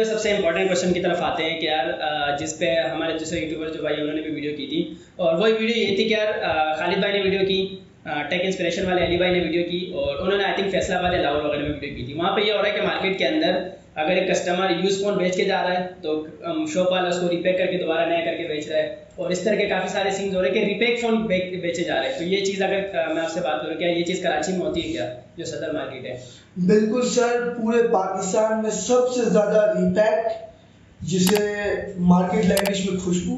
सबसे important question की तरफ आते हैं कि यार जिस पे हमारे दूसरे यूट्यूबर जो भाई उन्होंने भी वीडियो की थी, और वही वीडियो ये थी कि यार खालिद भाई ने वीडियो की, टेक इंस्पिरेशन वाले अली भाई ने वीडियो की, और उन्होंने आई थिंक फैसलाबाद या लाहौर वगैरह में वीडियो की थी। वहाँ पे ये हो रहा है कि मार्केट के अंदर अगर एक कस्टमर यूज़ फ़ोन बेच के जा रहा है तो शॉप वाला उसको रिपेक करके दोबारा नया करके बेच रहा है, और इस तरह के काफ़ी सारे सीन्स हो रहे हैं कि रिपेक फ़ोन बेचे जा रहे हैं। तो ये चीज़ अगर मैं आपसे बात करूँ, क्या ये चीज़ कराची में होती है क्या, जो सदर मार्केट है? बिल्कुल सर, पूरे पाकिस्तान में सबसे ज़्यादा रिपैक, जिसे मार्केट लैंग्वेज में खुशबू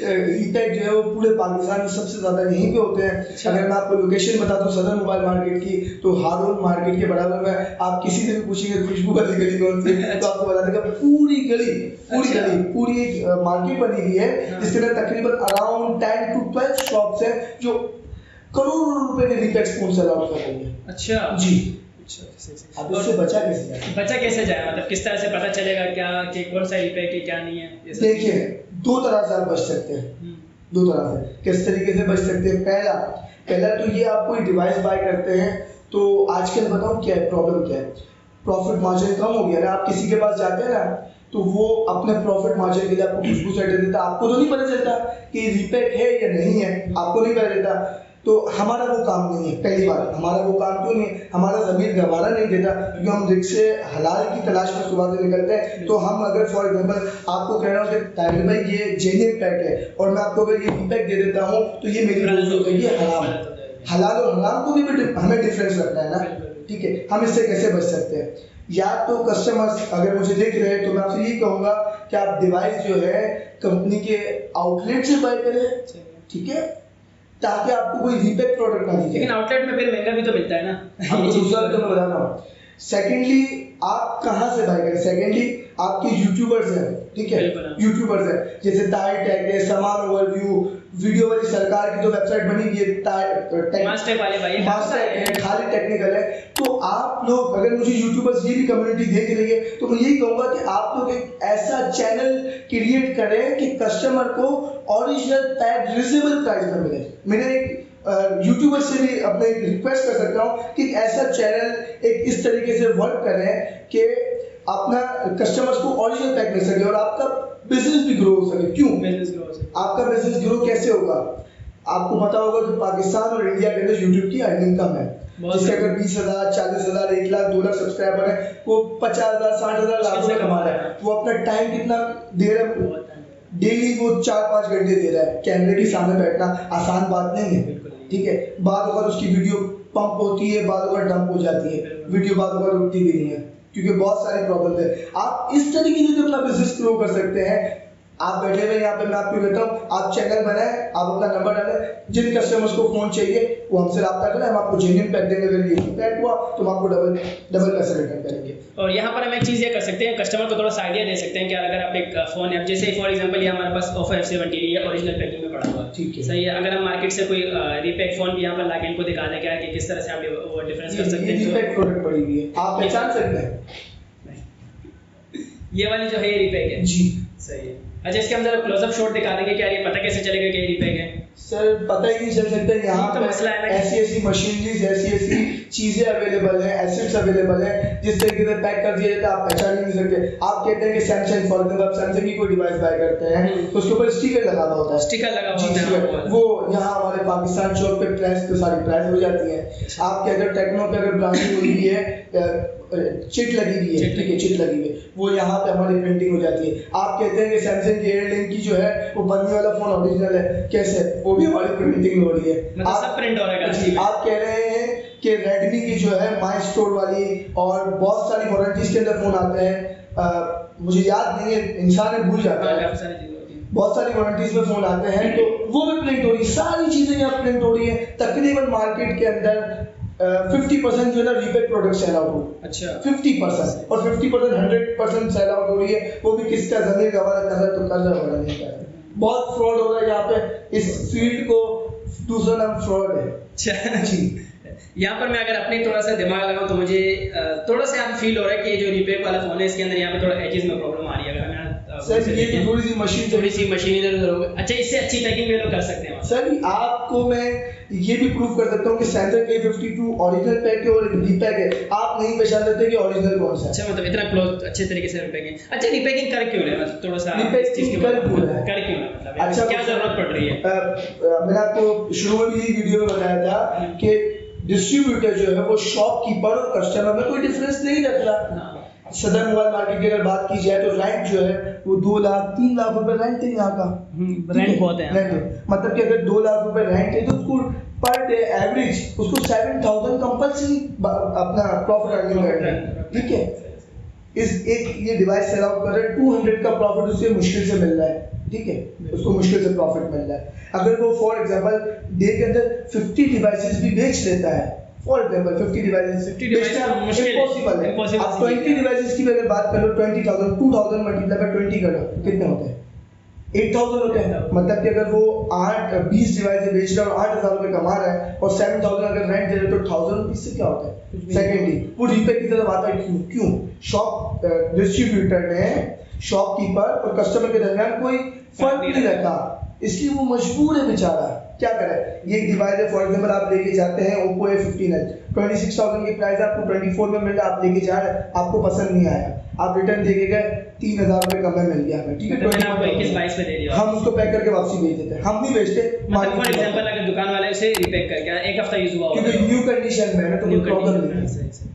रिपैक जो है वो पूरे पाकिस्तान में सबसे ज़्यादा यहीं पे होते हैं। अच्छा। अगर मैं आपको लोकेशन बता दूं सदर मोबाइल मार्केट की, तो हारून मार्केट के बराबर में आप किसी से भी पूछेंगे खुशबू वाली गली कौन सी, तो आपको बता देगा पूरी गली पूरी एक मार्केट बनी हुई है जिसके अंदर तकरीबन अराउंड 10 to 12 शॉप्स हैं जो करोड़ों रुपए के रिपैक फोन सेल आउट कर रही है। अच्छा जी। अच्छा, अब इससे बचा कैसे जाए, मतलब किस तरह से पता चलेगा क्या कि कौन सा रिपेक है क्या नहीं है? देखिए, दो तरह से आप बच सकते हैं। दो तरह से किस तरीके से बच सकते हैं। पहला तो ये, आप कोई डिवाइस बाय करते हैं तो आजकल बताऊं क्या है प्रॉब्लम, क्या है, प्रॉफिट मार्जिन कम हो गया ना। आप किसी के पास जाते हैं ना तो वो अपने प्रॉफिट मार्जिन के लिए आपको खुशबू सेट देता, आपको तो नहीं पता चलता कि रिपेक है या नहीं है, आपको नहीं पता चलता। तो हमारा वो काम नहीं है। पहली बात, हमारा वो काम क्यों नहीं है, हमारा ज़मीर गवारा नहीं देता, क्योंकि हम रिस्क से हलाल की तलाश में सुबह से निकलते हैं। तो हम अगर फॉर एग्जांपल आपको कह रहा हूँ कि ताहिर भाई ये जेन्युइन पैक है, और मैं आपको अगर ये रिपैक दे देता हूँ तो ये मेरी रोज़ी हो गई, ये हराम है। हलाल और हराम को भी हमें डिफरेंस रखना है ना, ठीक है। हम इससे कैसे बच सकते हैं? या तो कस्टमर्स अगर मुझे देख रहे हैं तो मैं आपसे यही कहूँगा कि आप डिवाइस जो है कंपनी के आउटलेट से बाय करें, ठीक है, ताकि आपको कोई रिपेक प्रोडक्ट ना दिखे। लेकिन आउटलेट में फिर महंगा भी तो मिलता है ना। आपको दूसरा तो मैं बता रहा हूँ। सेकेंडली, आप कहाँ से बाय करें? सेकेंडली, आपके यूट्यूबर्स हैं, ठीक है, यूट्यूबर्स हैं जैसे ताहिर टेक है, सामान ओवरव्यू, वीडियो वाली सरकार की जो वेबसाइट बनी हुई है, मास्टर वाले भाई, खाली टेक्निकल है। तो आप लोग, अगर मुझे यूट्यूबर्स ये भी कम्युनिटी देख रही है, तो मैं यही कहूँगा कि आप लोग एक ऐसा चैनल क्रिएट करें कि कस्टमर को ओरिजिनल पैक रिजनेबल प्राइस में मिले। मैंने एक यूट्यूबर से भी अपने रिक्वेस्ट कर सकता हूँ कि ऐसा चैनल एक इस तरीके से वर्क करें कि अपना कस्टमर्स को ओरिजिनल पैक मिल सके और आपका बिजनेस भी ग्रो हो सके। क्यों बिजनेस ग्रो हो सके? आपका बिजनेस ग्रो कैसे होगा? आपको पता होगा कि पाकिस्तान और इंडिया के अंदर यूट्यूब की अर्निंग कम है, जिसके अगर 20,000, 40,000, 1 लाख, 2 लाख सब्सक्राइबर है, वो 50,000, 60,000 लाख रुपए कमा रहा है। वो अपना टाइम कितना दे रहा है? डेली वो 4-5 घंटे दे रहा है। कैमरे के सामने बैठना आसान बात नहीं है, ठीक है। बाद अगर उसकी वीडियो पंप होती है, बाद अगर डंप हो जाती है, वीडियो बाद अगर रुकती भी नहीं है, क्योंकि बहुत सारी प्रॉब्लम है। आप इस तरीके से अपना बिजनेस ग्रो कर सकते हैं। आप बैठे हुए यहाँ पे, मैं आपको कहता हूँ, आप चैनल बनाए, आप अपना नंबर डालें, जिन कस्टमर्स को फोन चाहिए वो हमसे रब्ता करें, हम आपको जेन्युइन पैक देंगे। अगर ये पैक हुआ तो हम आपको डबल पैसे रिटर्न करेंगे। और यहाँ पर हम एक चीज़ ये कर सकते हैं, कस्टमर को थोड़ा सा आइडिया दे सकते हैं कि अगर आप एक फ़ोन है, जैसे फॉर एग्जांपल ये हमारे पास ऑफर F70 है, ओरिजिनल पैकिंग में पड़ा हुआ, ठीक है, सही है। अगर हम मार्केट से कोई रिपैक फ़ोन भी यहाँ पर लाके इनको दिखा दें क्या कि किस तरह से आप वो डिफरेंस कर सकते हैं। रिपैक प्रोडक्ट पड़ी हुई है, आप पहचान सकते हैं ये वाली जो है ये रिपैक है जी, सही है। अच्छा, इसके हम जरा क्लोजअप शॉट दिखा देंगे क्या, ये पता कैसे चलेगा कि ये रिपैक है? सर पता ही नहीं चल सकता। यहाँ तो मसला है ना, ऐसी मशीनरीज, ऐसी चीजें अवेलेबल हैं, एसेट्स अवेलेबल हैं, जिस तरीके से पैक कर दिया जाता है आप पहचान ही नहीं सकते। आप कहते हैं कि सैमसंग, फॉर एग्जांपल आप सैमसंग की कोई डिवाइस बाय करते हैं तो उसके ऊपर स्टिकर लगा हुआ होता है, स्टिकर लगा हुआ है, वो यहाँ हमारे पाकिस्तान शॉप पे प्रेस पे सारी प्रेस हो जाती है। आप कहते हैं टेक्नो पे अगर ब्रांडिंग हुई है, चिट लगी हुई है, ठीक है, चिट लगी हुई है, वो यहाँ पे हमारी प्रिंटिंग हो जाती है। आप कहते हैं कि सैमसंग की एयरलिंक की जो है वो बनने वाला फोन ओरिजिनल है, कैसे? वो भी हमारी प्रिंटिंग हो रही है, मतलब सब प्रिंट हो रहा है। आप कह रहे हैं कि रेडमी की जो है माई स्टोर वाली और बहुत सारी वारंटीज के अंदर फोन आते हैं, मुझे याद नहीं है, इंसान है भूल जाता है, बहुत सारी वारंटीज में फोन आते हैं, तो वो भी प्रिंट हो रही है, सारी चीजें यहाँ प्रिंट हो रही है। तकरीबन मार्केट के अंदर 50% जो है ना रिपैक प्रोडक्ट सेल आउट हो। अच्छा, 50% और 50% 100% सेल आउट हो रही है, वो भी किसका ज़मीर गवारा कर रहा है तो कर्जा वाला नहीं कर रहा है। बहुत फ्रॉड हो रहा है यहाँ पे, इस फील्ड को दूसरा नाम फ्रॉड है। अच्छा जी, यहाँ पर मैं अगर अपने थोड़ा सा दिमाग लगाऊं तो मुझे थोड़ा सा यहाँ फील हो रहा है कि जो रिपेक वाला फोन है इसके अंदर यहाँ पे थोड़ा एजेस में प्रॉब्लम आ रही है। अगर मैं सर ये तो थोड़ी सी मशीन इधर उधर हो गई। अच्छा, इससे अच्छी पैकिंग में लोग कर सकते हैं सर। आपको मैं ये भी प्रूव कर सकता हूँ कि सैमसंग A52 ओरिजिनल पैक है और रीपैक है, आप नहीं पहचान सकते कि ओरिजिनल कौन सा है। अच्छा, मतलब इतना क्लोज अच्छे तरीके से रीपैकिंग। अच्छा, रीपैकिंग कर क्यों रहे हैं, मतलब थोड़ा सा रीपैकिंग कर क्यों रहा है, कर क्यों रहा है, मतलब अच्छा क्या जरूरत पड़ रही है? मैंने आपको शुरू में भी वीडियो में बताया था कि डिस्ट्रीब्यूटर जो है वो शॉपकीपर और कस्टमर में कोई डिफरेंस नहीं रख रहा। सदर मोबाइल मार्केट की अगर बात की जाए तो रेंट जो है वो 2 लाख 3 लाख रुपए रेंट है यहाँ का। रेंट बहुत है, मतलब कि अगर 2 लाख रुपए रेंट है तो उसको पर डे एवरेज उसको 7000 कंपल्सरी अपना प्रॉफिट अर्निंग करना है। ठीक है, इस एक ये डिवाइस सेल आउट कर रहा है, 200 का प्रॉफिट उससे मुश्किल से मिल रहा है। ठीक है, उसको मुश्किल से प्रॉफिट मिल रहा है। अगर वो फॉर एग्जांपल डे के अंदर 50 डिवाइसेस भी बेच लेता है, फॉर एग्जांपल 50 डिवाइसेस बेचना इम्पॉसिबल है। आप 20 डिवाइसेस की अगर बात कर लो, 20000 2000 मल्टीप्लाई बाय 20 करो, कितने होते हैं? 8000 होते हैं। मतलब कि अगर वो 20 डिवाइसेस बेच रहा है और 8000 रुपए कमा रहा है और 7000 अगर रेंट दे रहा है तो 1000 रुपीस से क्या होता है? सेकेंडली वो रीपे की तरफ आता है। क्यों? शॉप डिस्ट्रीब्यूटर ने शॉपकीपर और कस्टमर के दरमियान कोई फर्क नहीं रखा, इसलिए वो मजबूर है बेचारा। क्या करे, ये एक डिवाइस है, फॉर एग्जांपल आप लेके जाते हैं Oppo A15 26,000 की प्राइस आपको 24 में मिल रहा है, आप लेके जा रहे हैं, आपको पसंद नहीं आया, आप रिटर्न दे के गए, 3000 रुपए कम में मिल गया हमें। ठीक है, 21-22 पे दे दिया, हम उसको पैक करके वापसी भेज देते हैं, हम नहीं बेचते। मतलब फॉर एग्जांपल अगर दुकान वाले उसे रीपैक करके एक हफ्ता यूज हुआ क्योंकि न्यू कंडीशन में है ना, तो कोई प्रॉब्लम नहीं है।